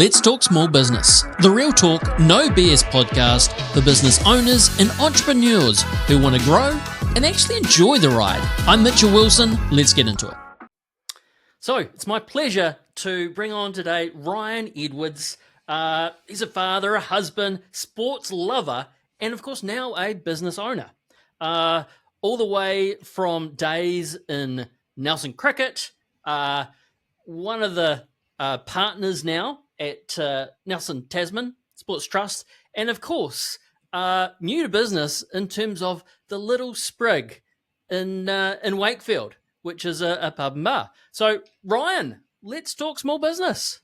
Let's Talk Small Business, the real talk, no BS podcast for business owners and entrepreneurs who want to grow and actually enjoy the ride. I'm Mitchell Wilson. Let's get into it. So it's my pleasure to bring on today Ryan Edwards. He's a father, a husband, sports lover, and of course now a business owner. All the way from days in Nelson Cricket, one of the partners now at Nelson Tasman Sports Trust, and of course, new to business in terms of the Little Sprig in Wakefield, which is a pub and bar. So, Ryan, let's talk small business.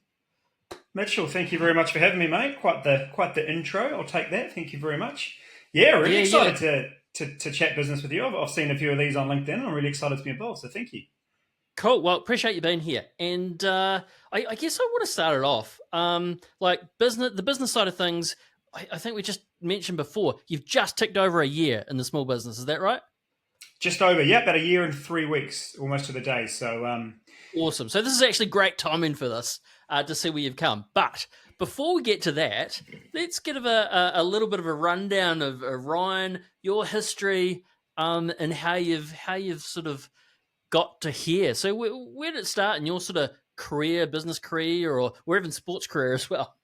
Mitchell, thank you very much for having me, mate. Quite the intro. I'll take that. Thank you very much. Yeah, really excited to chat business with you. I've seen a few of these on LinkedIn, and I'm really excited to be involved. So, thank you. Cool. Well, appreciate you being here. And I guess I want to start it off. The business side of things, I think we just mentioned before, you've just ticked over a year in the small business. Is that right? Just over, yeah, about a year and 3 weeks, almost to the day. So awesome. So this is actually great timing for this to see where you've come. But before we get to that, let's give a little bit of a rundown of Ryan, your history, and how you've sort of got to here. So where did it start in your sort of business career, or even sports career as well?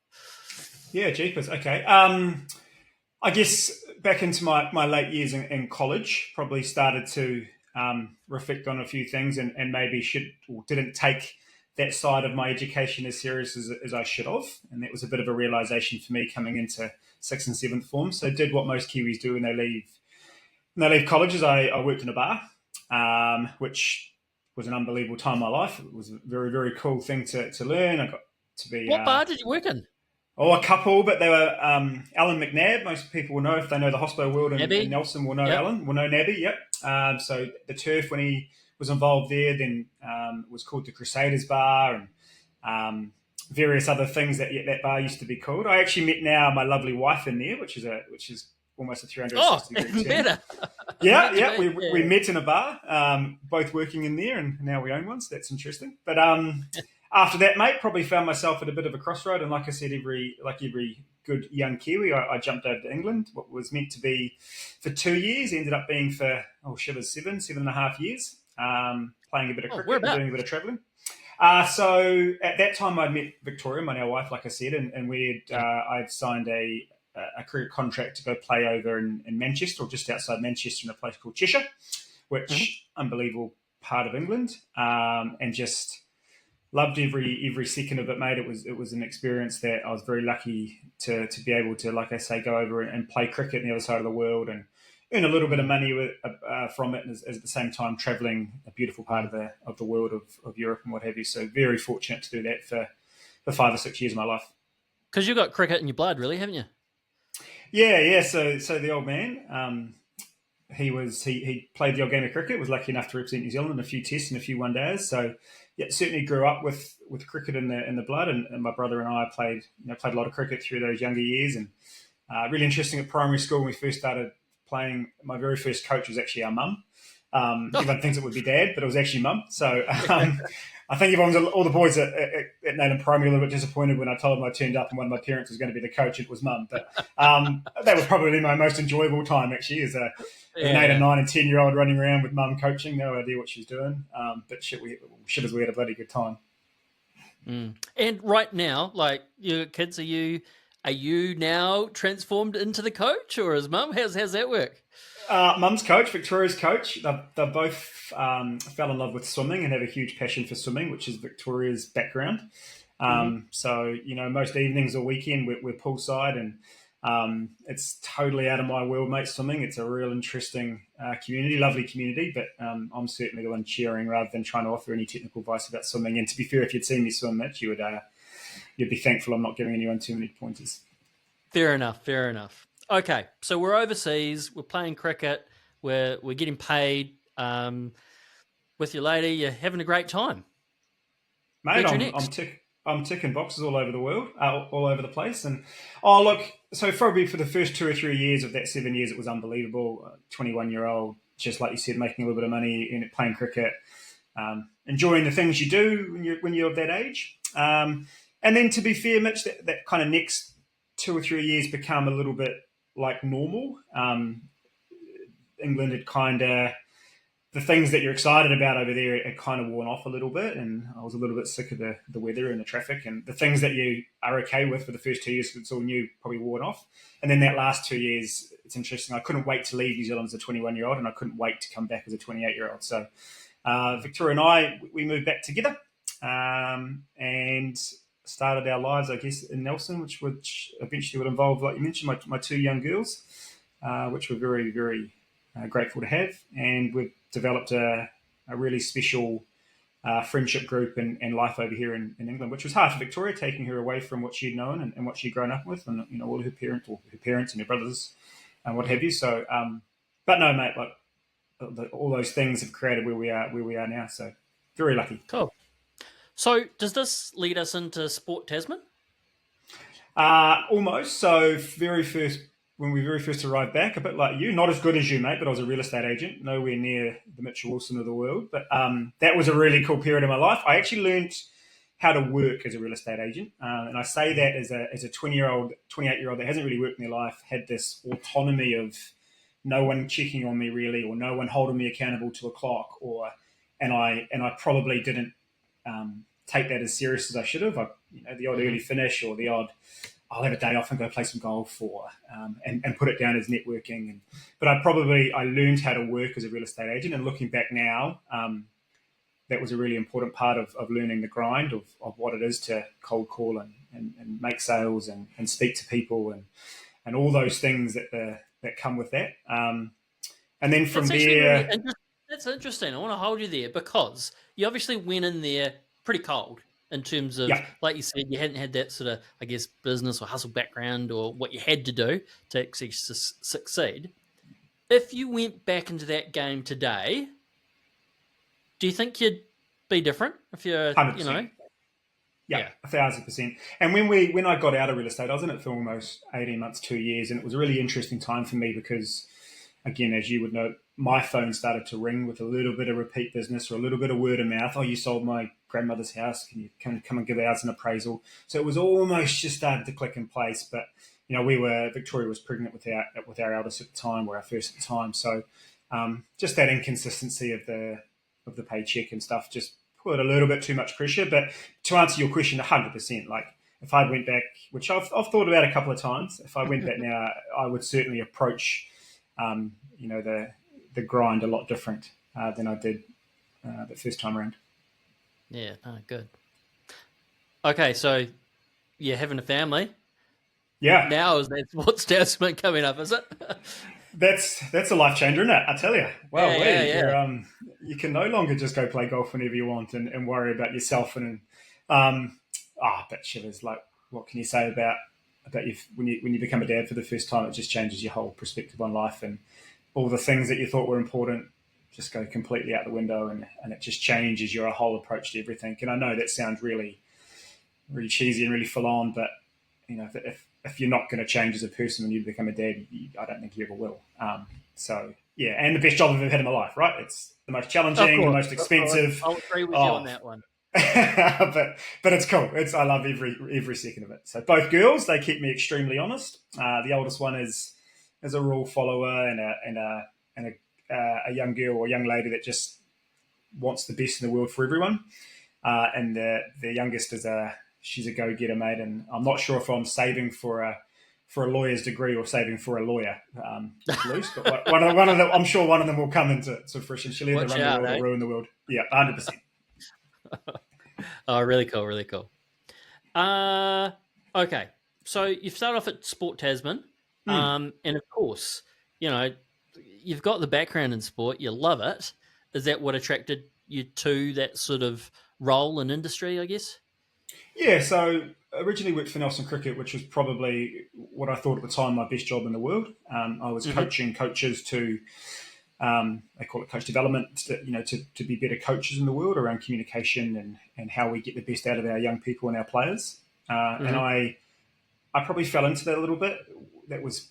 Yeah, jeepers. Okay. I guess back into my late years in college, probably started to reflect on a few things and maybe didn't take that side of my education as serious as I should have. And that was a bit of a realization for me coming into 6th and 7th form. So did what most Kiwis do when they leave colleges. I worked in a bar, which was an unbelievable time in my life. It was a very, very cool thing to learn. I got to be... What bar did you work in? Oh, a couple, but they were Alan McNabb. Most people will know if they know the hospo world, and Nelson will know Alan, will know Nabby, yep. So the Turf, when he was involved there, then was called the Crusaders Bar, and various other things that bar used to be called. I actually met now my lovely wife in there, which is almost a 360 degree turn. Better. Yeah. We met in a bar, both working in there, and now we own one, so that's interesting. But after that, mate, probably found myself at a bit of a crossroad, and like I said, every good young Kiwi, I jumped over to England. What was meant to be for 2 years ended up being for 7.5 years, playing a bit of cricket and doing a bit of travelling. So at that time, I'd met Victoria, my now wife, like I said, and I'd signed a cricket contract to go play over in Manchester, or just outside Manchester, in a place called Cheshire, which unbelievable part of England, and just loved every second of it, mate. It was an experience that I was very lucky to be able to, like I say, go over and play cricket on the other side of the world and earn a little bit of money from it, as at the same time travelling a beautiful part of the world of Europe and what have you. So very fortunate to do that for 5 or 6 years of my life. Because you've got cricket in your blood, really, haven't you? Yeah. So the old man, he played the old game of cricket. Was lucky enough to represent New Zealand in a few tests and a few one days. So yeah, certainly grew up with cricket in the blood. And my brother and I played a lot of cricket through those younger years. And really interesting at primary school when we first started playing. My very first coach was actually our mum. Everyone thinks it would be dad, but it was actually mum. So I think all the boys at Nathan Primary were a little bit disappointed when I told them I turned up and one of my parents was going to be the coach. It was mum. But that was probably my most enjoyable time, actually, as an 8 and 9 and 10-year-old running around with mum coaching. No idea what she was doing. But shit as we had a bloody good time. Mm. And right now, like your kids, are you now transformed into the coach, or is mum? How's that work? Mum's coach, Victoria's coach. They both fell in love with swimming and have a huge passion for swimming, which is Victoria's background. So, most evenings or weekend we're poolside, and it's totally out of my world, mate, swimming. It's a real interesting community, lovely community, but I'm certainly the one cheering rather than trying to offer any technical advice about swimming. And to be fair, if you'd seen me swim, Mitch, you'd be thankful I'm not giving anyone too many pointers. Fair enough. Okay, so we're overseas, we're playing cricket, we're getting paid with your lady, you're having a great time. Mate, I'm ticking boxes all over the world, all over the place. And, so probably for the first 2 or 3 years of that 7 years, it was unbelievable. 21-year-old, just like you said, making a little bit of money in playing cricket, enjoying the things you do when you're of that age. And then, to be fair, Mitch, that kind of next 2 or 3 years become a little bit like normal. England had kind of, the things that you're excited about over there had kind of worn off a little bit, and I was a little bit sick of the weather and the traffic, and the things that you are okay with for the first 2 years because it's all new probably worn off. And then that last 2 years, it's interesting. I couldn't wait to leave New Zealand as a 21-year-old, and I couldn't wait to come back as a 28-year-old. So Victoria and I, we moved back together and started our lives, I guess, in Nelson, which eventually would involve, like you mentioned, my two young girls, which we're very, very grateful to have. And we've developed a really special friendship group and life over here in England, which was hard for Victoria, taking her away from what she'd known and what she'd grown up with, and all her parents and her brothers and what have you. So, but no, mate, like all those things have created where we are now. So, very lucky. Cool. So, does this lead us into Sport Tasman? Almost. So, when we very first arrived back, a bit like you, not as good as you, mate, but I was a real estate agent, nowhere near the Mitchell Wilson of the world. But that was a really cool period of my life. I actually learned how to work as a real estate agent. And I say that as a 20-year-old, 28-year-old that hasn't really worked in their life, had this autonomy of no one checking on me really, or no one holding me accountable to a clock, and I probably didn't take that as serious as I should have. The odd early finish, or the odd I'll have a day off and go play some golf, and put it down as networking. But I learned how to work as a real estate agent, and looking back now, that was a really important part of learning the grind of what it is to cold call and make sales and speak to people and all those things that come with that. And then from there... That's interesting. I want to hold you there because you obviously went in there pretty cold in terms of, like you said, you hadn't had that sort of, I guess, business or hustle background or what you had to do to actually succeed. If you went back into that game today, do you think you'd be different? If you're, 100%. Yeah, 1,000%. And when I got out of real estate, I was in it for almost 18 months, 2 years, and it was a really interesting time for me because, again, as you would know, my phone started to ring with a little bit of repeat business or a little bit of word of mouth. Oh, you sold my grandmother's house. Can you come and give ours an appraisal? So it was almost just started to click in place. But, Victoria was pregnant with our eldest at the time, or our first at the time. So just that inconsistency of the paycheck and stuff just put a little bit too much pressure. But to answer your question, 100%, like if I went back, which I've thought about a couple of times, if I went back now, I would certainly approach, the grind a lot different than I did the first time around. Yeah, good. Okay, so you're having a family. Yeah. Now is that Sports Tasman coming up, is it? That's a life changer, isn't it? I tell you. Well, yeah. You can no longer just go play golf whenever you want and worry about yourself but shivers. Like, what can you say about you when you become a dad for the first time? It just changes your whole perspective on life, and all the things that you thought were important just go completely out the window, and it just changes your whole approach to everything. And I know that sounds really, really cheesy and really full on, but if you're not going to change as a person when you become a dad, I don't think you ever will. And the best job I've ever had in my life, right? It's the most challenging, the most expensive. I'll agree with you on that one. but it's cool. I love every second of it. So both girls, they keep me extremely honest. The oldest one is a rule follower and a young girl or young lady that just wants the best in the world for everyone. And the youngest she's a go-getter, mate. And I'm not sure if I'm saving for a lawyer's degree or saving for a lawyer. It's loose, but one of them, I'm sure one of them will come into fruition. She'll either run the world or ruin the world. Yeah, 100%. Oh, really cool, really cool. Okay, so you've started off at Sport Tasman, and of course, you've got the background in sport, you love it. Is that what attracted you to that sort of role in industry, I guess? Yeah, so originally worked for Nelson Cricket, which was probably what I thought at the time my best job in the world. I was coaching coaches to, they call it coach development, to be better coaches in the world around communication and how we get the best out of our young people and our players. And I probably fell into that a little bit. That was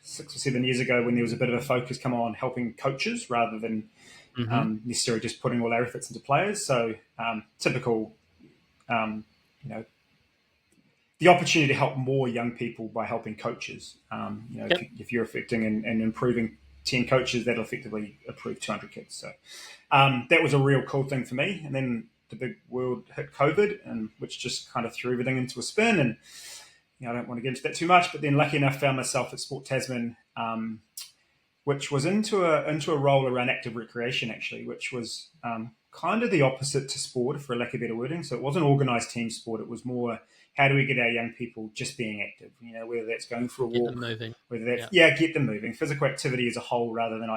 6 or 7 years ago when there was a bit of a focus come on helping coaches rather than necessarily just putting all our efforts into players. So typical, the opportunity to help more young people by helping coaches. If you're affecting and improving 10 coaches, that'll effectively improve 200 kids. So that was a real cool thing for me. And then the big world hit COVID, and which just kind of threw everything into a spin. And I don't want to get into that too much, but then lucky enough found myself at Sport Tasman, which was into a role around active recreation, actually, which was kind of the opposite to sport, for lack of better wording. So it wasn't organised team sport. It was more, how do we get our young people just being active? Whether that's going for a walk, them moving. Whether that's get them moving, physical activity as a whole, rather than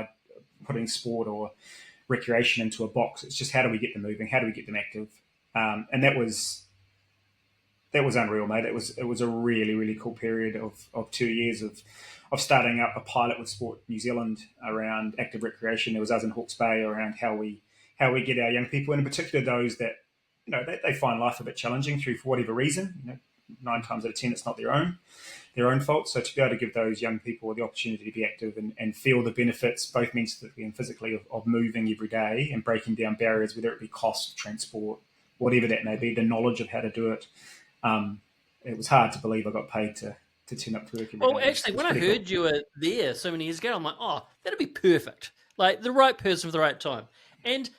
putting sport or recreation into a box. It's just, how do we get them moving? How do we get them active? And that was unreal, mate. It was a really, really cool period of 2 years of starting up a pilot with Sport New Zealand around active recreation. There was us in Hawke's Bay around how we get our young people, and in particular those that they find life a bit challenging for whatever reason. 9 times out of 10 it's not their own fault. So to be able to give those young people the opportunity to be active and feel the benefits, both mentally and physically, of moving every day and breaking down barriers, whether it be cost, transport, whatever that may be, the knowledge of how to do it. It was hard to believe I got paid to turn up to work every day. Well, actually, when I heard you were there so many years ago, I'm like, oh, that'd be perfect. Like the right person for the right time. And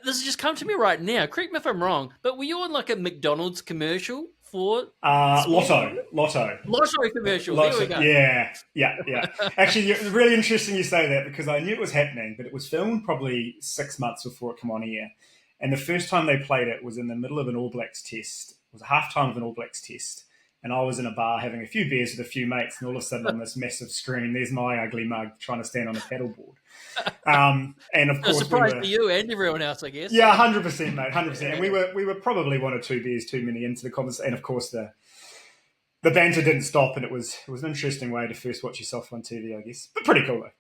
this has just come to me right now. Correct me if I'm wrong, but were you on like a McDonald's commercial for Lotto commercial? Lotto. There we go. Yeah. Actually, it's really interesting you say that, because I knew it was happening, but it was filmed probably 6 months before it came on air. And the first time they played it was in the middle of an All Blacks test. It was a half-time of an All Blacks test. And I was in a bar having a few beers with a few mates, and all of a sudden on this massive screen, there's my ugly mug trying to stand on a paddleboard. And of course, a surprise to you and everyone else, I guess. Yeah, 100%, mate, 100%. And we were probably 1 or 2 beers too many into the conversation. And of course, the banter didn't stop, and it was an interesting way to first watch yourself on TV, I guess. But pretty cool though.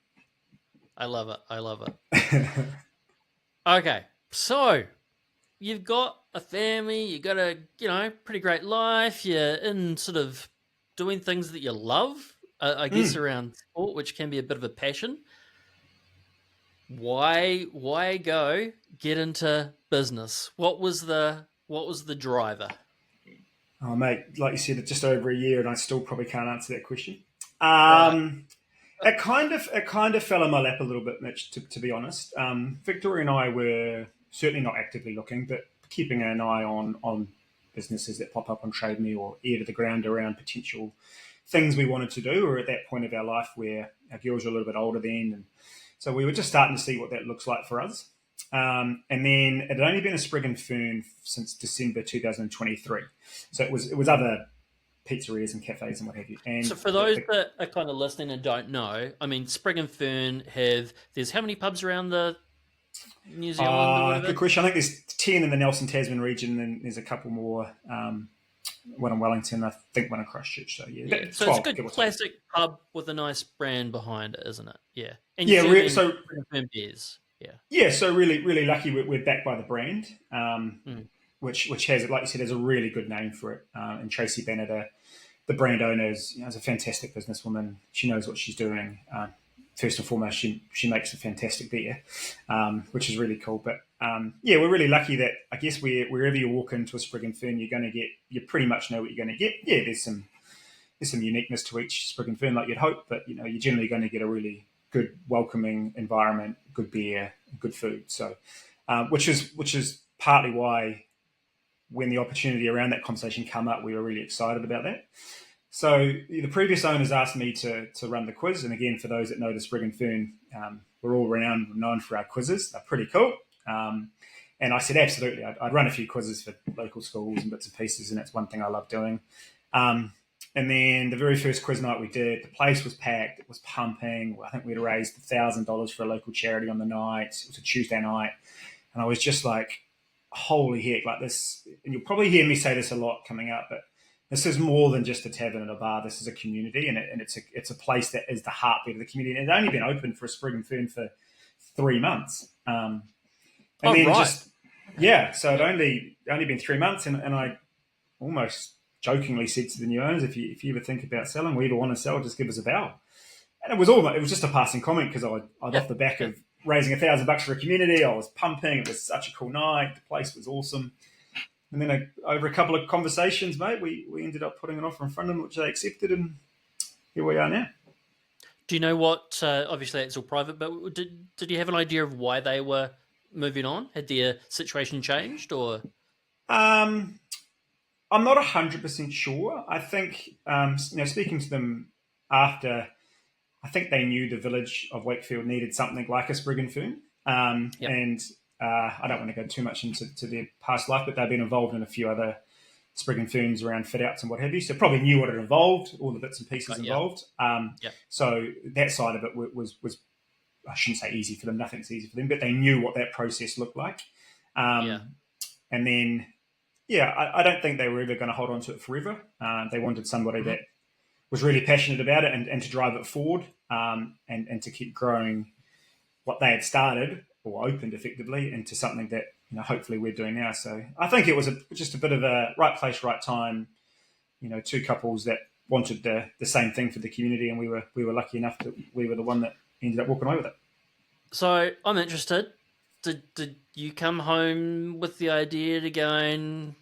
I love it. Okay, so you've got a family, you got a pretty great life. You're in sort of doing things that you love, I guess, around sport, which can be a bit of a passion. Why go get into business? What was the driver? Oh, mate, like you said, it's just over a year, and I still probably can't answer that question. It kind of fell in my lap a little bit, Mitch, to be honest. Victoria and I were certainly not actively looking, but keeping an eye on businesses that pop up on Trade Me or ear to the ground around potential things we wanted to do, or at that point of our life where our girls were a little bit older then. And so we were just starting to see what that looks like for us. And then it had only been a Sprig and Fern since December 2023. So it was other pizzerias and cafes and what have you. And so for those that are kind of listening and don't know, I mean, Sprig and Fern there's how many pubs around the New Zealand? Good question. I think there's 10 in the Nelson Tasman region, and there's a couple more. One in Wellington, I think one in Christchurch. So yeah, so 12, it's a good classic pub with a nice brand behind it, isn't it? Yeah, and so beers. Yeah, so really lucky we're backed by the brand, which has, like you said, has a really good name for it. And Tracy Bennett, the brand owner, is a fantastic businesswoman. She knows what she's doing. First and foremost, she makes a fantastic beer, which is really cool. But we're really lucky that, I guess, wherever you walk into a Sprig and Fern, you pretty much know what you're going to get. Yeah, there's some uniqueness to each Sprig and Fern, like you'd hope, but you're generally going to get a really good, welcoming environment, good beer, good food. So, which is partly why, when the opportunity around that conversation came up, we were really excited about that. So the previous owners asked me to run the quiz. And again, for those that know the Sprig and Fern, we're all known for our quizzes. They're pretty cool. And I said, absolutely. I'd run a few quizzes for local schools and bits and pieces, and that's one thing I love doing. And then the very first quiz night we did, the place was packed. It was pumping. I think we'd raised $1,000 for a local charity on the night. It was a Tuesday night. And I was just like, holy heck, like this. And you'll probably hear me say this a lot coming up, but this is more than just a tavern and a bar. This is a community, and it's a place that is the heartbeat of the community. And it's only been open for a Sprig and Fern for 3 months. So it'd only been 3 months, and I almost jokingly said to the new owners, if you ever think about selling, we ever want to sell, just give us a bell. And it was just a passing comment, because I'd off the back of raising $1,000 for a community, I was pumping. It was such a cool night. The place was awesome. and then over a couple of conversations, mate, we ended up putting an offer in front of them, which they accepted, and here we are now. Do you know what? Obviously, it's all private, but did you have an idea of why they were moving on? Had their situation changed, or? I'm not 100% sure. I think, speaking to them after, I think they knew the village of Wakefield needed something like a Sprig and Fern. Yep. And I don't want to go too much into their past life, but they've been involved in a few other Sprig and Ferns around fit outs and what have you. So probably knew what it involved, all the bits and pieces involved. So that side of it was, I shouldn't say easy for them, nothing's easy for them, but they knew what that process looked like. And then, I don't think they were ever going to hold on to it forever. They wanted somebody that was really passionate about it and to drive it forward and to keep growing what they had started or opened effectively into something that hopefully we're doing now. So I think it was just a bit of a right place, right time. Two couples that wanted the same thing for the community, and we were lucky enough that we were the one that ended up walking away with it. So I'm interested. Did you come home with the idea to going,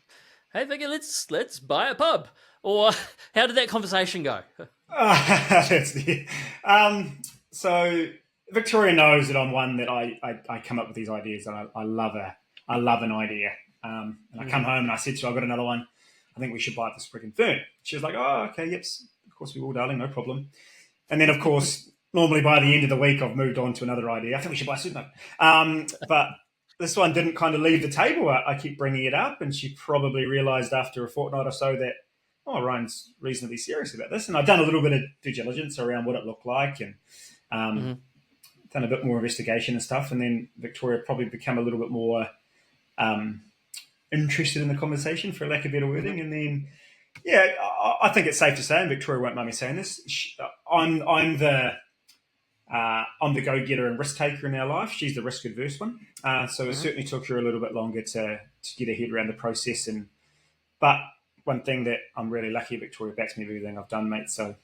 hey Vicky, let's buy a pub, or how did that conversation go? So Victoria knows that I'm one that I come up with these ideas, and I love an idea. And I come home and I said to her, I've got another one. I think we should buy the Sprig and Fern. She was like, oh, okay, yep, of course we will, darling, no problem. And then, of course, normally by the end of the week, I've moved on to another idea. I think we should buy a supermarket. But this one didn't kind of leave the table. I keep bringing it up, and she probably realised after a fortnight or so that, Ryan's reasonably serious about this. And I've done a little bit of due diligence around what it looked like, and done a bit more investigation and stuff. And then Victoria probably become a little bit more interested in the conversation, for lack of better wording. And then, I think it's safe to say, and Victoria won't mind me saying this, I'm the go-getter and risk-taker in our life. She's the risk-adverse one. So it certainly took her a little bit longer to get her head around the process. But one thing that I'm really lucky, Victoria backs me with everything I've done, mate. So,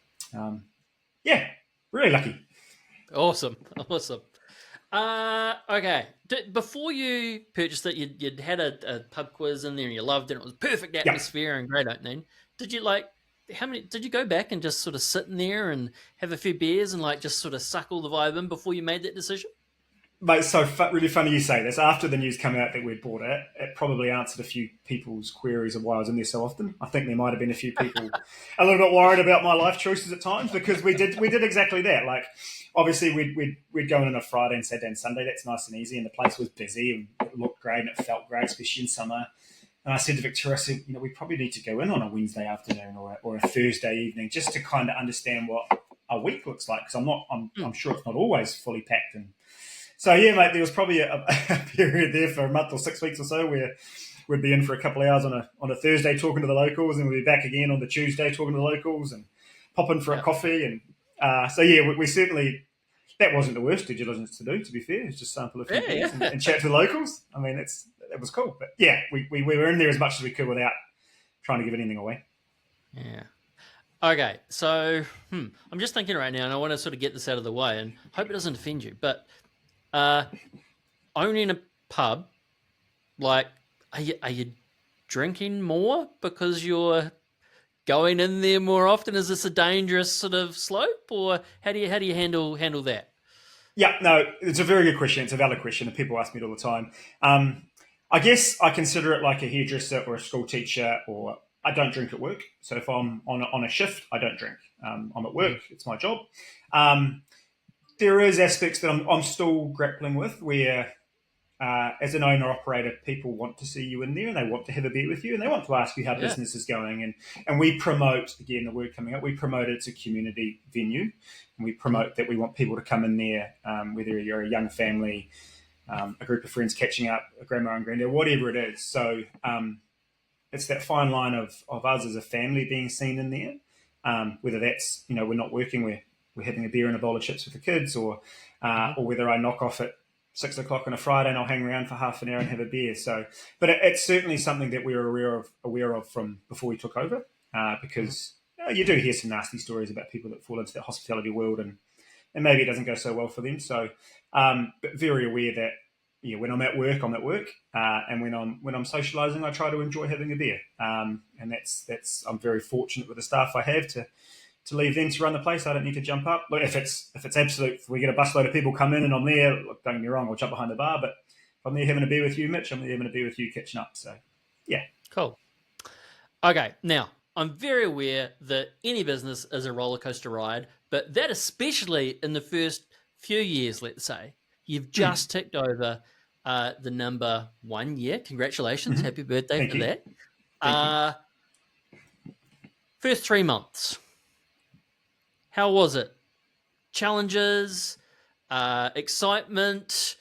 really lucky. Awesome. Okay. Before you purchased it, you'd had a pub quiz in there and you loved it. It was perfect atmosphere and great opening. Did you did you go back and just sort of sit in there and have a few beers and just sort of suck all the vibe in before you made that decision? Mate, it's really funny you say this. After the news came out that we'd bought it, it probably answered a few people's queries of why I was in there so often. I think there might have been a few people a little bit worried about my life choices at times, because we did exactly that. Obviously, we'd go in on a Friday and Saturday and Sunday. That's nice and easy, and the place was busy and it looked great and it felt great, especially in summer. And I said to Victoria, we probably need to go in on a Wednesday afternoon or a Thursday evening just to kind of understand what a week looks like, because I'm sure it's not always fully packed. And so, mate, there was probably a period there for a month or 6 weeks or so where we'd be in for a couple of hours on a Thursday talking to the locals, and we'd be back again on the Tuesday talking to the locals and pop in for a coffee. And we certainly, that wasn't the worst due diligence to do, to be fair. It's just sample a few things and chat to the locals. I mean, it was cool. But we were in there as much as we could without trying to give anything away. Yeah. Okay, so I'm just thinking right now, and I want to sort of get this out of the way and hope it doesn't offend you, but owning a pub, are you drinking more because you're going in there more often? Is this a dangerous sort of slope, or how do you handle that? Yeah, no, it's a very good question. It's a valid question, and people ask me it all the time. I guess I consider it like a hairdresser or a school teacher, or I don't drink at work. So if I'm on a shift, I don't drink. I'm at work. It's my job. There is aspects that I'm still grappling with where, as an owner-operator, people want to see you in there and they want to have a beer with you and they want to ask you how business is going. And we promote, again, the word coming up, we promote it's a community venue. And we promote that we want people to come in there, whether you're a young family, a group of friends catching up, a grandma and granddad, whatever it is. So it's that fine line of us as a family being seen in there, whether that's, we're not working, we're having a beer and a bowl of chips with the kids, or whether I knock off at 6 o'clock on a Friday and I'll hang around for half an hour and have a beer. So, but it's certainly something that we were aware of from before we took over, because you do hear some nasty stories about people that fall into the hospitality world and maybe it doesn't go so well for them. So, but very aware that, when I'm at work, I'm at work, and when I'm socialising, I try to enjoy having a beer. And that's I'm very fortunate with the staff I have to leave them to run the place. I don't need to jump up. Look, if it's absolute, if we get a busload of people come in and I'm there, look, don't get me wrong, I'll jump behind the bar. But if I'm there having a beer with you, Mitch, I'm there having a beer with you, catching up. So, yeah. Cool. Okay, now I'm very aware that any business is a roller coaster ride, but that especially in the first few years, let's say, you've just ticked over the number 1 year. Congratulations. Happy birthday Thank for you. that. Thank you. First 3 months. How was it? Challenges, excitement,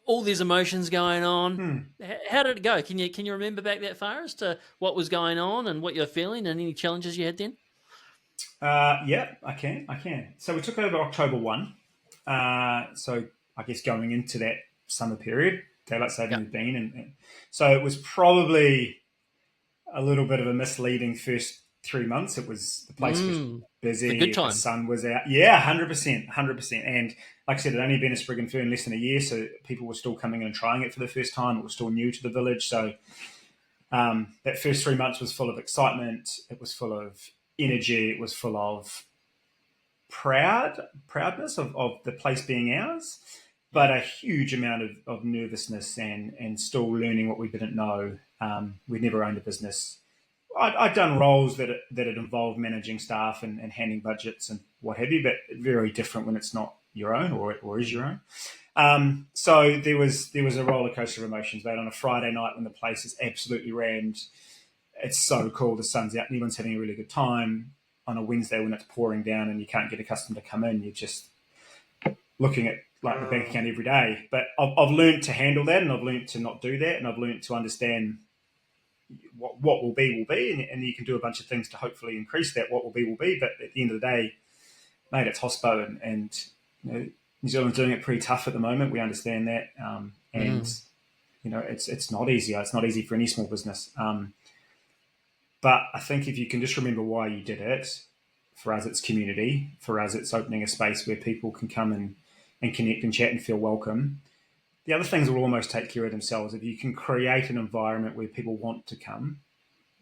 all these emotions going on. How did it go? Can you remember back that far as to what was going on and what you're feeling and any challenges you had then? Yeah, I can. So we took over October 1. So I guess going into that summer period, daylight saving had been. And so it was probably a little bit of a misleading first 3 months. It was, the place was busy. A good time. The sun was out. Yeah, 100%. And like I said, it had only been a Sprig and Fern less than a year, so people were still coming in and trying it for the first time. It was still new to the village. So that first 3 months was full of excitement. It was full of energy. It was full of proudness of the place being ours, but a huge amount of nervousness and still learning what we didn't know. We'd never owned a business. I'd done roles that had involved managing staff and handing budgets and what have you, but very different when it's not your own or is your own. So there was a roller coaster of emotions. But on a Friday night when the place is absolutely rammed, it's so cool. The sun's out and everyone's having a really good time. On a Wednesday when it's pouring down and you can't get a customer to come in, you're just looking at like the bank account every day. But I've learned to handle that, and I've learned to not do that, and I've learned to understand what will be, and you can do a bunch of things to hopefully increase that. What will be. But at the end of the day, mate, it's hospo, and New Zealand's doing it pretty tough at the moment. We understand that, and it's not easy. It's not easy for any small business. But I think if you can just remember why you did it, for us it's community, for us it's opening a space where people can come and connect and chat and feel welcome. The other things will almost take care of themselves. If you can create an environment where people want to come,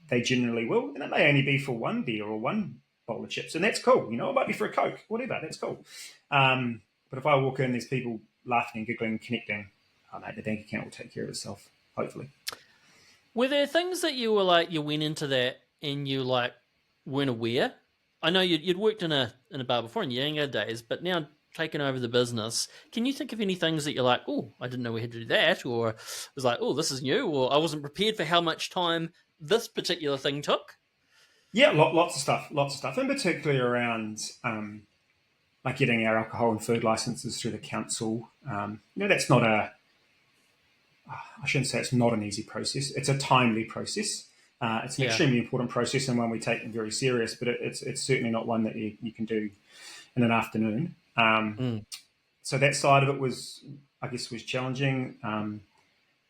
they generally will. And it may only be for one beer or one bowl of chips, and that's cool. It might be for a Coke, whatever, that's cool. But if I walk in, there's people laughing and giggling and connecting, mate, the bank account will take care of itself, hopefully. Were there things that you were like, you went into that and you like weren't aware? I know you'd worked in a bar before in your younger days, but now taking over the business, can you think of any things that you're like, oh, I didn't know we had to do that, or it was like, oh, this is new, or I wasn't prepared for how much time this particular thing took? Yeah, lots of stuff, in particular around like getting our alcohol and food licenses through the council. That's not I shouldn't say it's not an easy process. It's a timely process. It's an extremely important process and one we take very serious, but it's certainly not one that you can do in an afternoon. So that side of it was challenging.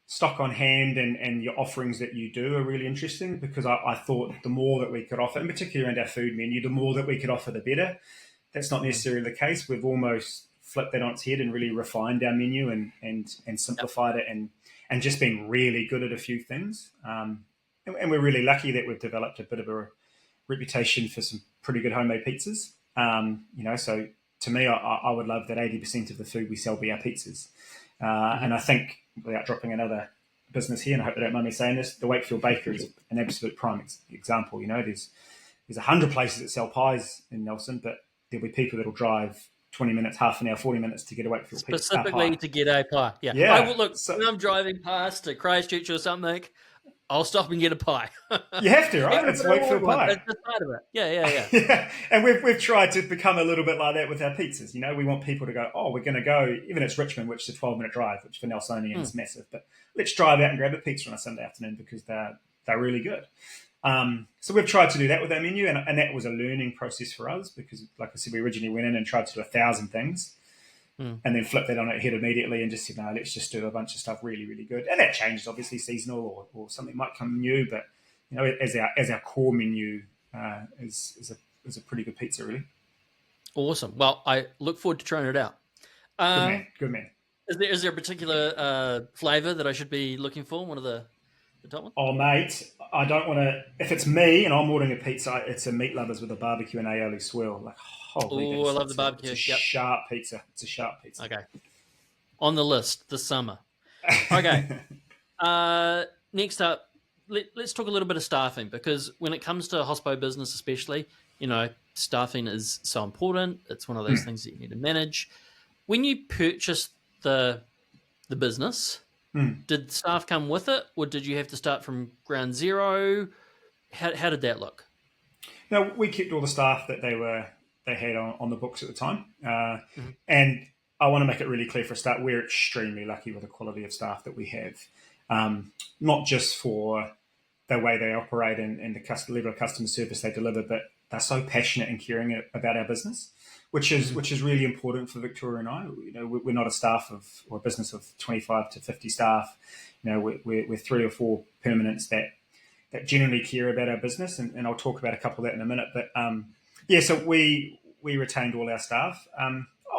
Stock on hand and your offerings that you do are really interesting, because I thought the more that we could offer, and particularly around our food menu, the more that we could offer, the better. That's not necessarily the case. We've almost flipped that on its head and really refined our menu and simplified it and just been really good at a few things. And we're really lucky that we've developed a bit of a reputation for some pretty good homemade pizzas. So to me, I would love that 80% of the food we sell be our pizzas. And I think, without dropping another business here, and I hope they don't mind me saying this, the Wakefield Baker is an absolute prime example. There's 100 places that sell pies in Nelson, but there'll be people that'll drive 20 minutes, half an hour, 40 minutes to get a Wakefield pizza. Specifically to get a pie. Yeah. I will look, when I'm driving past to Christchurch or something, I'll stop and get a pie. You have to, right? It's Wakefield pie. That's just part of it. Yeah. Yeah. And we've tried to become a little bit like that with our pizzas. We want people to go, oh, we're going to go, even it's Richmond, which is a 12-minute drive, which for Nelsonians is massive, but let's drive out and grab a pizza on a Sunday afternoon because they're really good. So we've tried to do that with our menu, and that was a learning process for us because, like I said, we originally went in and tried to do 1,000 things and then flipped that on its head immediately and just said, no, let's just do a bunch of stuff really, really good. And that changes, obviously, seasonal or something might come new, but as our core menu is a pretty good pizza, really. Awesome. Well, I look forward to trying it out. Good man. Is there a particular flavour that I should be looking for? One of the top ones? Oh, mate, I don't want to. If it's me and I'm ordering a pizza, it's a meat lovers with a barbecue and aioli swirl. Like, holy, Oh, I love the it's a barbecue. Yep. sharp pizza. It's a sharp pizza. Okay. On the list this summer. Okay. Next up, let's talk a little bit of staffing, because when it comes to hospo business, especially, staffing is so important. It's one of those things that you need to manage. When you purchased the business, did staff come with it, or did you have to start from ground zero? How did that look? No, we kept all the staff that they had on the books at the time, and I want to make it really clear for a start, we're extremely lucky with the quality of staff that we have, not just for the way they operate and the level of customer service they deliver, but they're so passionate and caring about our business, which is really important for Victoria and I. We're not a business of 25 to 50 staff. We're 3 or 4 permanents that genuinely care about our business, and I'll talk about a couple of that in a minute. But so we retained all our staff.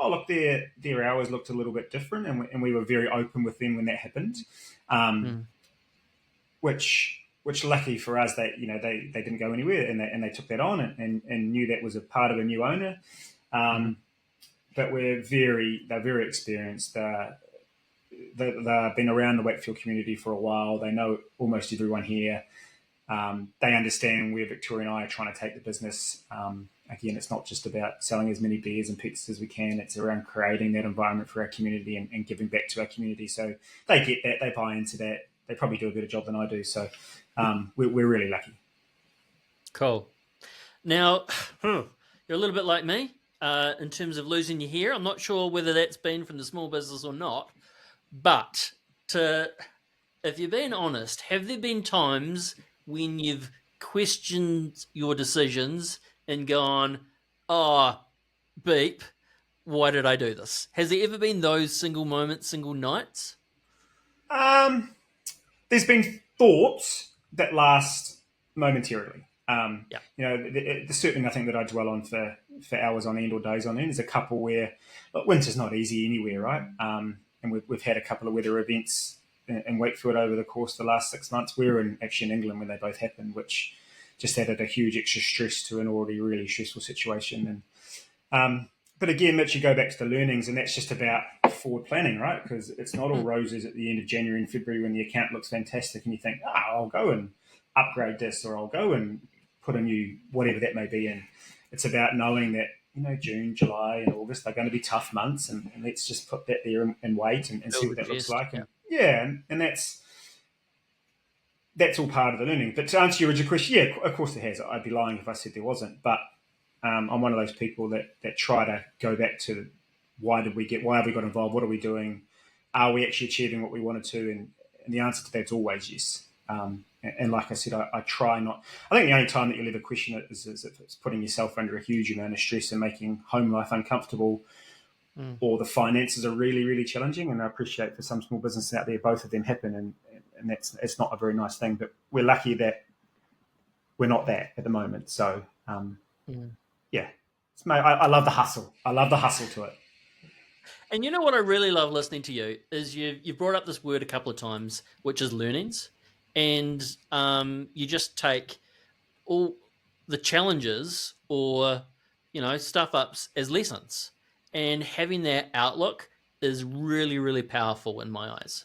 Look, their hours looked a little bit different, and we were very open with them when that happened. Which lucky for us, they didn't go anywhere, and they took that on and knew that was a part of a new owner. But they're very experienced. They've been around the Wakefield community for a while. They know almost everyone here. They understand where Victoria and I are trying to take the business. Again, it's not just about selling as many beers and pizzas as we can. It's around creating that environment for our community and giving back to our community. So they get that. They buy into that. They probably do a better job than I do. So we're really lucky. Cool. Now, you're a little bit like me in terms of losing your hair. I'm not sure whether that's been from the small business or not. But if you're being honest, have there been times when you've questioned your decisions and gone, oh, beep, why did I do this? Has there ever been those single moments, single nights? There's been thoughts that last momentarily. There's certainly nothing that I dwell on for hours on end or days on end. There's a couple where winter's not easy anywhere, right? And we've had a couple of weather events in Wakefield over the course of the last 6 months. We were actually in England when they both happened, which just added a huge extra stress to an already really stressful situation. And but again, Mitch, you go back to the learnings, and that's just about forward planning, right? Because it's not all roses at the end of January and February when the account looks fantastic and you think, I'll go and upgrade this, or I'll go and put a new whatever that may be in. It's about knowing that June, July, and August are going to be tough months, and let's just put that there and wait and see what that looks like. And that's all part of the learning. But to answer your original question, of course there has. I'd be lying if I said there wasn't. But I'm one of those people that try to go back to why have we got involved? What are we doing? Are we actually achieving what we wanted to? And the answer to that's always yes. And like I said, I try not. I think the only time that you'll ever question it is if it's putting yourself under a huge amount of stress and making home life uncomfortable, or the finances are really, really challenging. And I appreciate for some small businesses out there, both of them happen, and it's not a very nice thing. But we're lucky that we're not that at the moment. So I love the hustle. I love the hustle to it. And you know what I really love listening to you is you've brought up this word a couple of times, which is learnings. And you just take all the challenges or, stuff ups as lessons. And having that outlook is really, really powerful in my eyes.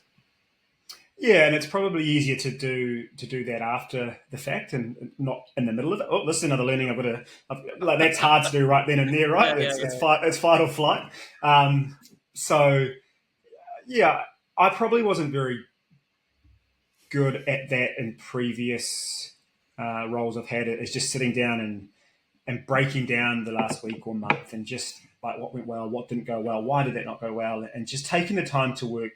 Yeah, and it's probably easier to do that after the fact and not in the middle of it. Oh, this is another learning that's hard to do right then and there, right? It's fight or flight. I probably wasn't very good at that in previous roles I've had. It's just sitting down and breaking down the last week or month and just like what went well, what didn't go well, why did that not go well, and just taking the time to work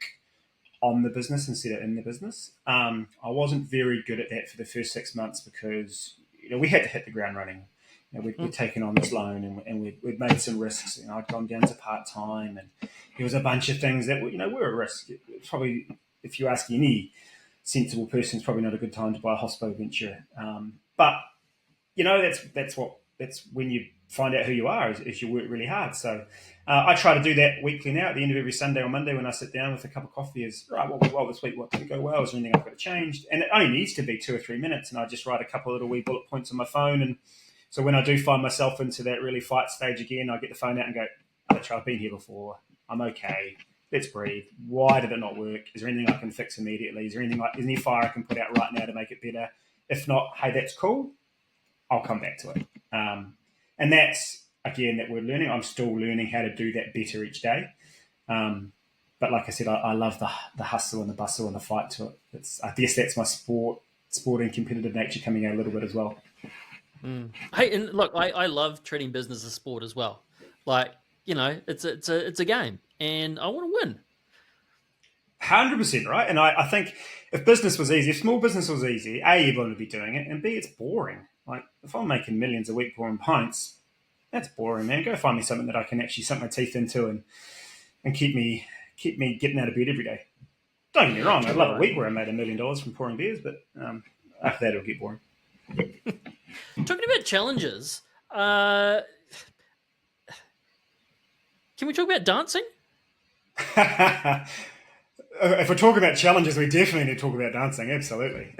on the business instead of in the business. I wasn't very good at that for the first 6 months because we had to hit the ground running. We'd taken on this loan and we'd made some risks. I'd gone down to part-time, and there was a bunch of things that were a risk. It's probably, if you ask any sensible person, it's probably not a good time to buy a hospo venture. But that's what that's when you find out who you are, is you work really hard. So I try to do that weekly now. At the end of every Sunday or Monday, when I sit down with a cup of coffee, is right. What went well this week? What didn't go well? Is there anything I've got to change? And it only needs to be 2 or 3 minutes, and I just write a couple of little wee bullet points on my phone. And so when I do find myself into that really fight stage again, I get the phone out and go, I've been here before. I'm okay. Let's breathe. Why did it not work? Is there anything I can fix immediately? Is there anything is any fire I can put out right now to make it better? If not, hey, that's cool. I'll come back to it. And that's, again, that we're learning. I'm still learning how to do that better each day. But like I said, I love the hustle and the bustle and the fight to it. I guess that's my sporting competitive nature coming out a little bit as well. Hey, and look, I love treating business as sport as well. Like, it's a game, and I want to win. 100%, right? And I think if business was easy, if small business was easy, A, everyone would be doing it, and B, it's boring. Like, if I'm making millions a week pouring pints, that's boring, man. Go find me something that I can actually sink my teeth into and keep me getting out of bed every day. Don't get me wrong, I'd love a week where I made $1 million from pouring beers, but after that, it'll get boring. Talking about challenges, can we talk about dancing? If we're talking about challenges, we definitely need to talk about dancing. Absolutely.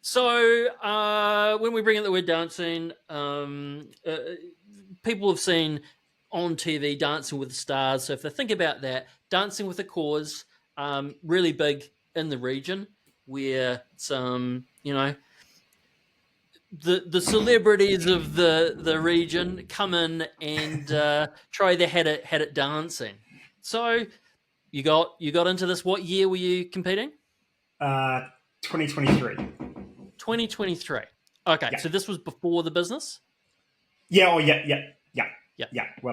So when we bring in the word dancing, people have seen on TV Dancing with the Stars. So if they think about that, Dancing with a Cause, really big in the region, where some, the celebrities of the region come in and try their hand at dancing. So you got into this. What year were you competing? 2023. 2023. Okay, yeah. So this was before the business? Yeah, well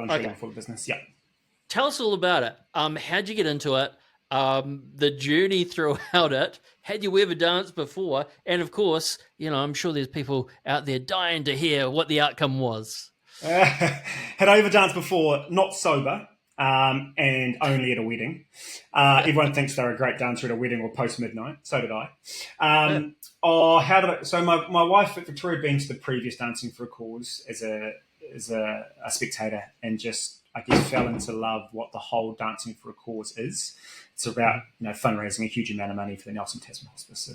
and truly before the business, yeah. Tell us all about it. How'd you get into it? The journey throughout it. Had you ever danced before? And of course, I'm sure there's people out there dying to hear what the outcome was. Had I ever danced before? Not sober. And only at a wedding. Everyone thinks they're a great dancer at a wedding or post midnight. So did I. So my wife at Victoria had been to the previous Dancing for a Cause as a spectator, and just, I guess, fell into love what the whole Dancing for a Cause is. It's about fundraising a huge amount of money for the Nelson Tasman Hospice,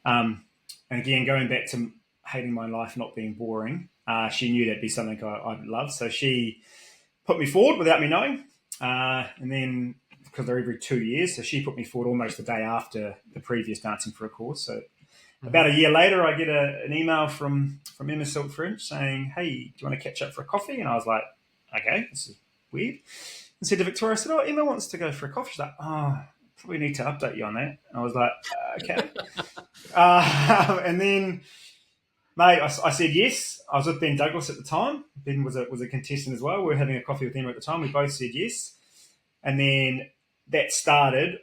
and again, going back to hating my life not being boring, she knew that'd be something I'd love, so she put me forward without me knowing. And then, because they're every 2 years, so she put me forward almost the day after the previous Dancing for a Cause. So about a year later, I get an email from Emma Silk Fringe saying, "Hey, do you want to catch up for a coffee?" And I was like, "Okay, this is weird." And said to Victoria, I said, "Oh, Emma wants to go for a coffee." She's like, "Oh, probably need to update you on that." And I was like, "Okay." And then, mate, I said yes. I was with Ben Douglas at the time. Ben was a contestant as well. We were having a coffee with Emma at the time. We both said yes. And then that started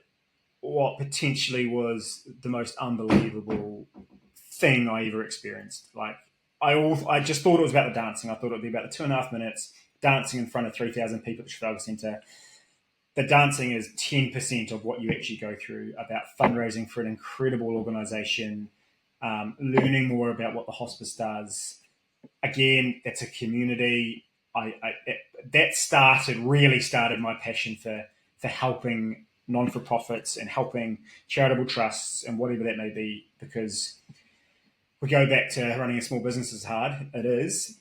what potentially was the most unbelievable thing I ever experienced. Like, I just thought it was about the dancing. I thought it would be about the 2.5 minutes dancing in front of 3,000 people at the Trafalgar Centre. The dancing is 10% of what you actually go through, about fundraising for an incredible organisation, learning more about what the hospice does. Again, it's a community. That really started my passion for helping non-for-profits and helping charitable trusts and whatever that may be, because we go back to running a small business is hard. It is.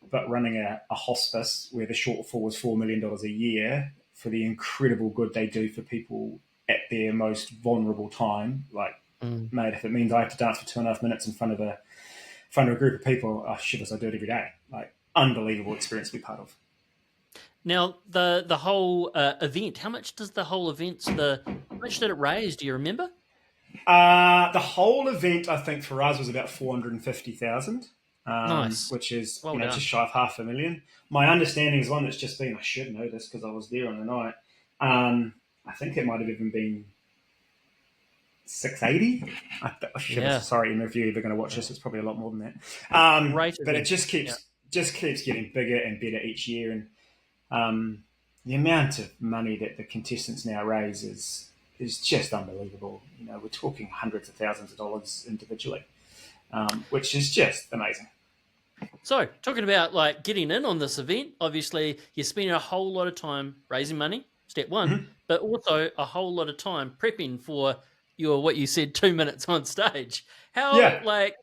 But running a hospice where the shortfall was $4 million a year for the incredible good they do for people at their most vulnerable time, mate, if it means I have to dance for 2.5 minutes in front of a group of people, shivers, I do it every day. Like, unbelievable experience to be part of. Now, the whole event, how much does the whole event, how much did it raise? Do you remember? The whole event, I think, for us was about 450,000. Nice. Which is well just shy of $500,000. My understanding is one that's just been, I should know this because I was there on the night. I think it might have even been 680. Sorry, if you're ever going to watch this, it's probably a lot more than that. But it just keeps getting bigger and better each year, and the amount of money that the contestants now raise is just unbelievable. We're talking hundreds of thousands of dollars individually. Which is just amazing. So, talking about like getting in on this event, obviously you're spending a whole lot of time raising money, step one, Mm-hmm. but also a whole lot of time prepping for your what you said 2 minutes on stage. How Yeah. like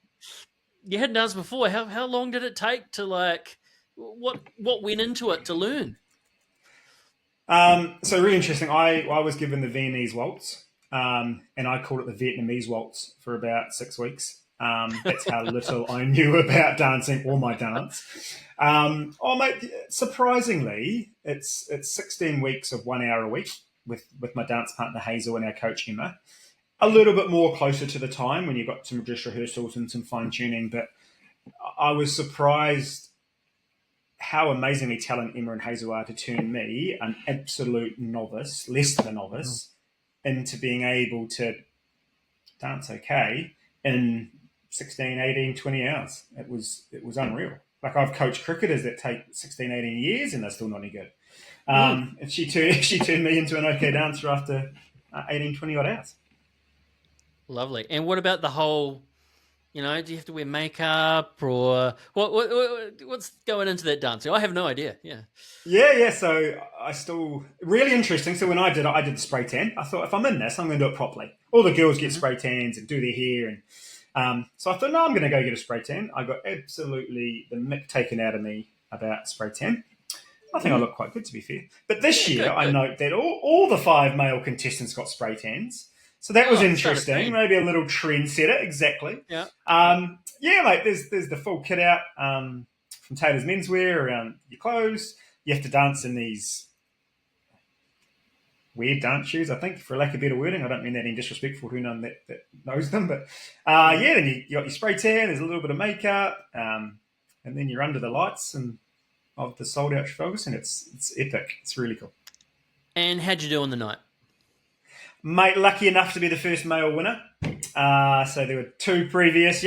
you hadn't done this before? How long did it take to like what went into it to learn? So really interesting. I was given the Viennese waltz, and I called it the Vietnamese waltz for about 6 weeks. That's how little I knew about dancing or my dance. Mate, surprisingly, it's 16 weeks of 1 hour a week with my dance partner Hazel and our coach Emma. A little bit more closer to the time when you've got some dress rehearsals and some fine tuning, but I was surprised how amazingly talented Emma and Hazel are to turn me, an absolute novice, less than a novice, into being able to dance okay in 16, 18, 20 hours. It was unreal. Like I've coached cricketers that take 16, 18 years and they're still not any good. And she turned me into an okay dancer after 18, 20 odd hours. Lovely. And what about the whole? Do you have to wear makeup or what's going into that dancing? I have no idea. Yeah. Yeah. So I still really interesting. So when I did the spray tan. I thought if I'm in this, I'm going to do it properly. All the girls get spray tans and do their hair, and so I thought, no, I'm going to go get a spray tan. I got absolutely the mick taken out of me about spray tan. I think I look quite good, to be fair. But this year, Good, I good. note that all the 5 male contestants got spray tans. So that was interesting. Maybe a little trendsetter, exactly. Yeah. Yeah, mate, there's the full kit out from Taylor's Menswear around your clothes. You have to dance in these weird dance shoes, I think, for lack of better wording. I don't mean that in disrespectful to none that knows them. But then you got your spray tan, there's a little bit of makeup, and then you're under the lights and of the sold out Ferguson. It's epic. It's really cool. And how'd you do on the night? Mate, lucky enough to be the first male winner. So there were two previous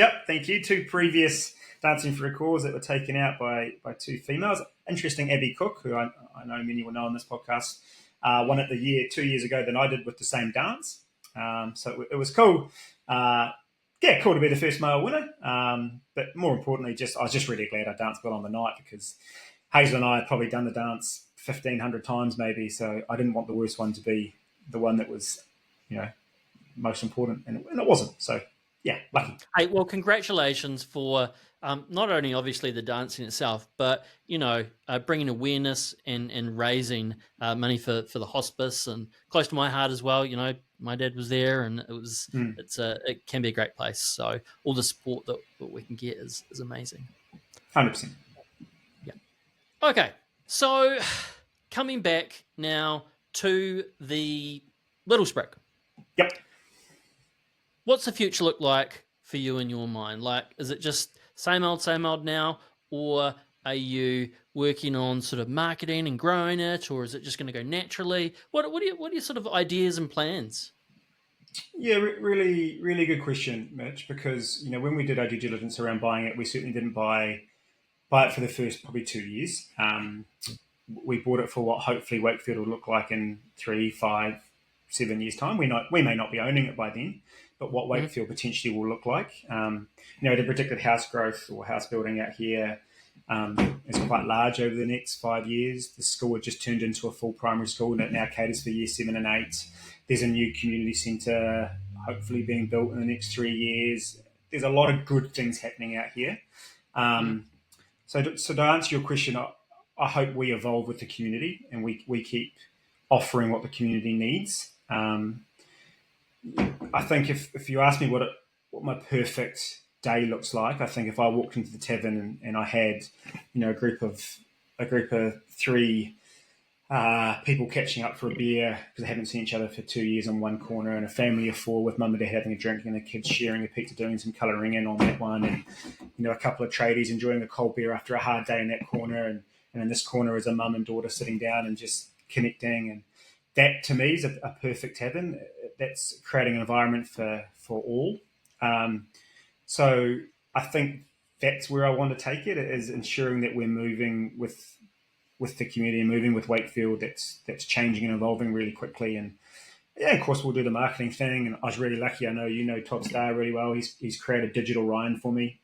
Dancing for a Cause that were taken out by 2 females. Interesting, Abby Cook, who I know many will know on this podcast, won it 2 years ago than I did with the same dance. So it was cool. Cool to be the first male winner. But more importantly, I was just really glad I danced well on the night because Hazel and I had probably done the dance 1,500 times maybe, so I didn't want the worst one to be the one that was, most important, and it wasn't. So, yeah, lucky. Hey, well, congratulations for not only obviously the dancing itself, but bringing awareness and raising money for the hospice, and close to my heart as well. My dad was there, and it can be a great place. So all the support that we can get is amazing. 100%. Yeah. Okay, so coming back now to the Little Sprig. Yep. What's the future look like for you in your mind? Like, is it just same old now, or are you working on sort of marketing and growing it, or is it just going to go naturally? What are your sort of ideas and plans? Yeah, really, really good question, Mitch. Because when we did our due diligence around buying it, we certainly didn't buy it for the first probably 2 years. We bought it for what hopefully Wakefield will look like in 3, 5, 7 years' time. We may not be owning it by then, but what Wakefield potentially will look like. The predicted house growth or house building out here is quite large over the next 5 years. The school had just turned into a full primary school and it now caters for year 7 and 8. There's a new community centre hopefully being built in the next 3 years. There's a lot of good things happening out here. So to answer your question, I hope we evolve with the community and we keep offering what the community needs. I think if you ask me what my perfect day looks like, I think if I walked into the tavern and I had a group of 3 people catching up for a beer because they haven't seen each other for 2 years on one corner, and a family of 4 with mum and dad having a drink and the kids sharing a pizza, doing some colouring in on that one, and a couple of tradies enjoying a cold beer after a hard day in that corner, and in this corner is a mum and daughter sitting down and just connecting. And that to me is a perfect tavern. That's creating an environment for all. So I think that's where I want to take it, is ensuring that we're moving with the community and moving with Wakefield. That's changing and evolving really quickly. And yeah, of course we'll do the marketing thing. And I was really lucky. I know Todd Starr really well. He's created Digital Ryan for me,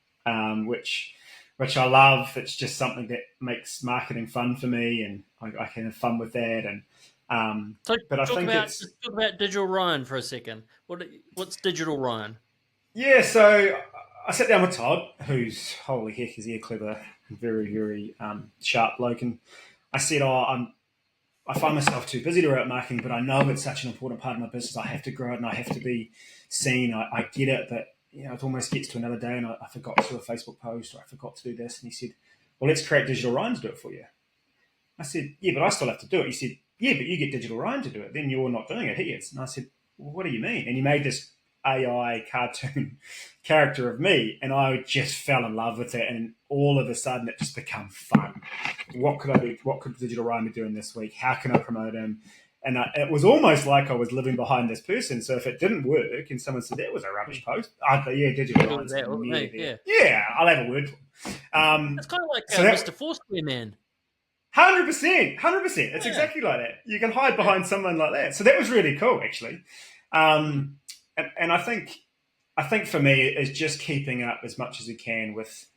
which which I love. It's just something that makes marketing fun for me, and I can have fun with that. And So but I think just talk about Digital Ryan for a second. What's Digital Ryan? yeah. So I sat down with Todd, who's holy heck is he a clever, very very sharp bloke, and I said, I find myself too busy to write marketing, but I know it's such an important part of my business. I have to grow it and I have to be seen. I get it, but it almost gets to another day and I forgot to do a Facebook post or I forgot to do this. And he said, well, let's create Digital Ryan to do it for you. I said, yeah, but I still have to do it. He said, yeah, but you get Digital Ryan to do it. Then you're not doing it. He is. And I said, well, what do you mean? And he made this AI cartoon character of me, and I just fell in love with it. And all of a sudden, it just became fun. What could I do? What could Digital Ryan be doing this week? How can I promote him? And it was almost like I was living behind this person. So if it didn't work and someone said that was a rubbish post, I'd go, yeah, Digital Ryan's there. Yeah, I'll have a word for him. It's kind of like Mr. Foursquare Man. 100%. It's exactly like that. You can hide behind someone like that. So that was really cool, actually. And I think for me, it's just keeping up as much as we can with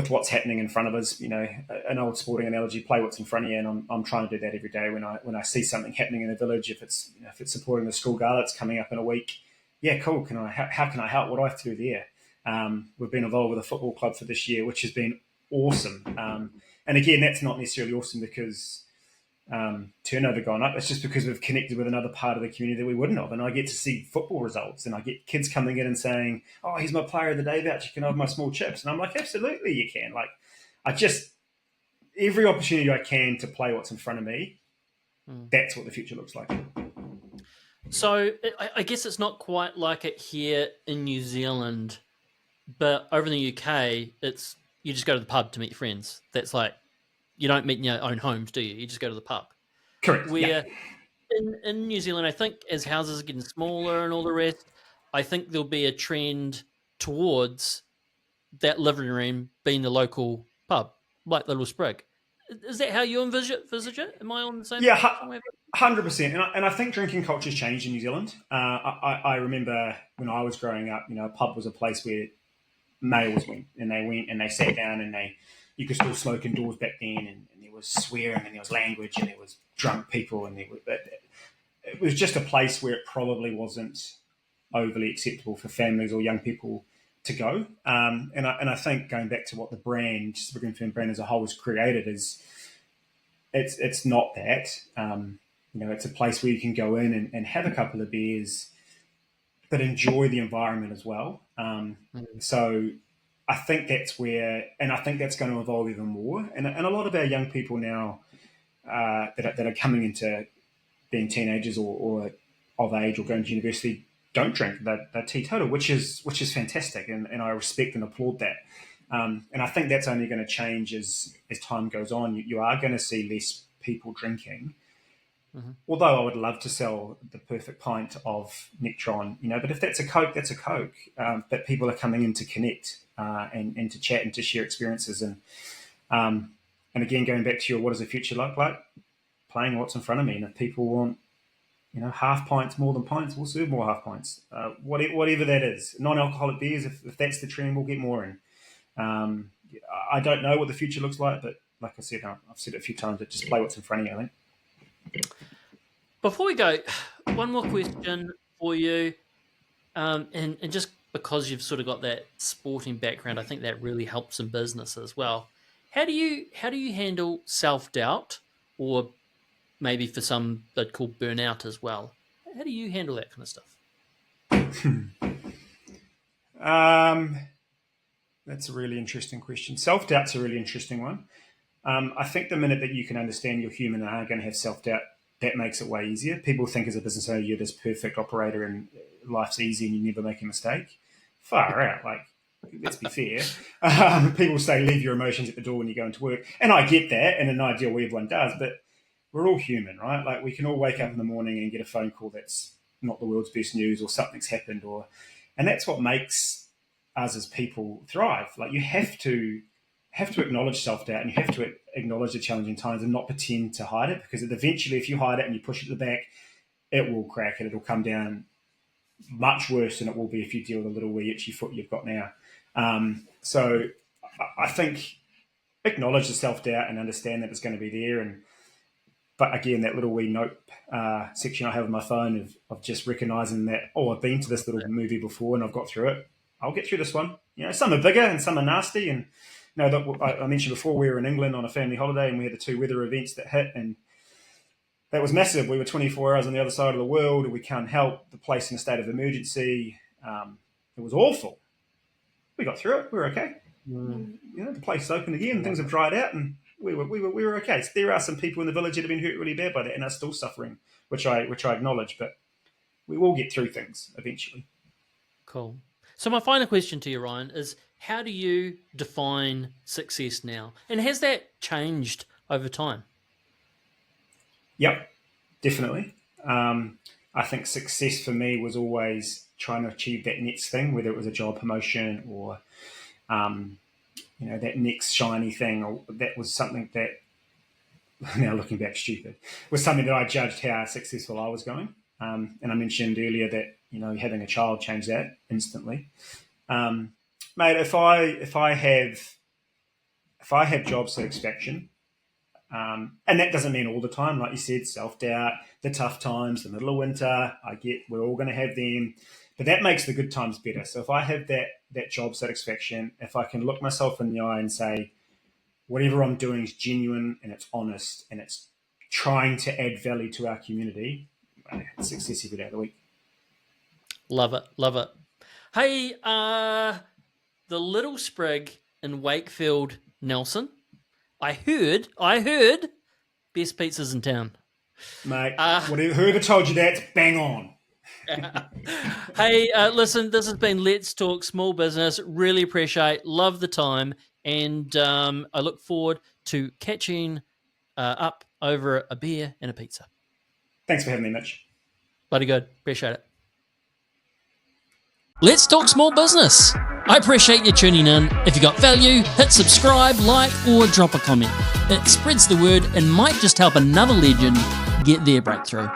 what's happening in front of us. An old sporting analogy: play what's in front of you. And I'm trying to do that every day when I see something happening in the village. If it's supporting the school gala that's coming up in a week, yeah, cool. How can I help? What do I have to do there? We've been involved with a football club for this year, which has been awesome. And again, that's not necessarily awesome because turnover gone up. It's just because we've connected with another part of the community that we wouldn't have. And I get to see football results and I get kids coming in and saying, oh, he's my player of the day voucher. Can I have my small chips? And I'm like, absolutely, you can. Every opportunity I can to play what's in front of me, that's what the future looks like. So I guess it's not quite like it here in New Zealand, but over in the UK, it's you just go to the pub to meet your friends. That's like, you don't meet in your own homes, do you? You just go to the pub. Correct. Where in New Zealand, I think as houses are getting smaller and all the rest, I think there'll be a trend towards that living room being the local pub, like Little Sprig. Is that how you envisage it? Am I on the same? Yeah, 100%. And I think drinking culture's changed in New Zealand. I remember when I was growing up, a pub was a place where males went and they sat down and you could still smoke indoors back then, and there was swearing and there was language and there was drunk people and it was just a place where it probably wasn't overly acceptable for families or young people to go. And I think going back to what the brand, Sprig and Fern brand as a whole, was created is it's not that. It's a place where you can go in and have a couple of beers, but enjoy the environment as well. So I think that's where, and I think that's going to evolve even more. And a lot of our young people now that are coming into being teenagers or of age or going to university don't drink. They're teetotal, which is fantastic, and I respect and applaud that. And I think that's only going to change as time goes on. You are going to see less people drinking. Mm-hmm. Although I would love to sell the perfect pint of Nectron, but if that's a Coke, that's a Coke. But people are coming in to connect and to chat and to share experiences. And again, going back to your what does the future look like? Playing what's in front of me. And if people want, half pints more than pints, we'll serve more half pints. Whatever that is. Non-alcoholic beers, if that's the trend, we'll get more in. I don't know what the future looks like, but like I said, I've said it a few times, but just play what's in front of you, I think. Before we go, one more question for you, and just because you've sort of got that sporting background, I think that really helps in business as well. How do you handle self-doubt, or maybe for some they'd call burnout as well? How do you handle that kind of stuff? That's a really interesting question. Self-doubt's a really interesting one. I think the minute that you can understand you're human and are going to have self-doubt, that makes it way easier. People think as a business owner you're this perfect operator and life's easy and you never make a mistake. Far out. Let's be fair. People say leave your emotions at the door when you go into work. And I get that, and in an ideal way everyone does, but we're all human, right? We can all wake up in the morning and get a phone call that's not the world's best news, or something's happened, and that's what makes us as people thrive. You have to acknowledge self-doubt, and you have to acknowledge the challenging times and not pretend to hide it, because eventually if you hide it and you push it to the back, it will crack and it'll come down much worse than it will be if you deal with a little wee itchy foot you've got now. So I think acknowledge the self-doubt and understand that it's going to be there. But again, that little wee note section I have on my phone of just recognizing that, I've been to this little movie before and I've got through it. I'll get through this one. Some are bigger and some are nasty. And I mentioned before, we were in England on a family holiday and we had the 2 weather events that hit, and that was massive. We were 24 hours on the other side of the world, and we can't help the place in a state of emergency. It was awful. We got through it. We were okay. The place opened again. Things have dried out, and we were okay. So there are some people in the village that have been hurt really bad by that and are still suffering, which I acknowledge. But we will get through things eventually. Cool. So my final question to you, Ryan, is how do you define success now, and has that changed over time? Yep, definitely. I think success for me was always trying to achieve that next thing, whether it was a job promotion or, that next shiny thing, or that was something that, now looking back stupid, was something that I judged how successful I was going. And I mentioned earlier that, having a child changed that instantly. Mate, if I have job satisfaction, and that doesn't mean all the time, like you said, self-doubt, the tough times, the middle of winter, we're all going to have them, but that makes the good times better. So if I have that job satisfaction, if I can look myself in the eye and say, whatever I'm doing is genuine and it's honest and it's trying to add value to our community, it's success every day of the week. Love it. Hey, the Little Sprig in Wakefield, Nelson, I heard best pizzas in town. Mate, whoever told you that's bang on. Hey, listen, this has been Let's Talk Small Business. Really love the time, and I look forward to catching up over a beer and a pizza. Thanks for having me, Mitch. Bloody good. Appreciate it. Let's Talk Small Business. I appreciate you tuning in. If you got value, hit subscribe, like, or drop a comment. It spreads the word and might just help another legend get their breakthrough.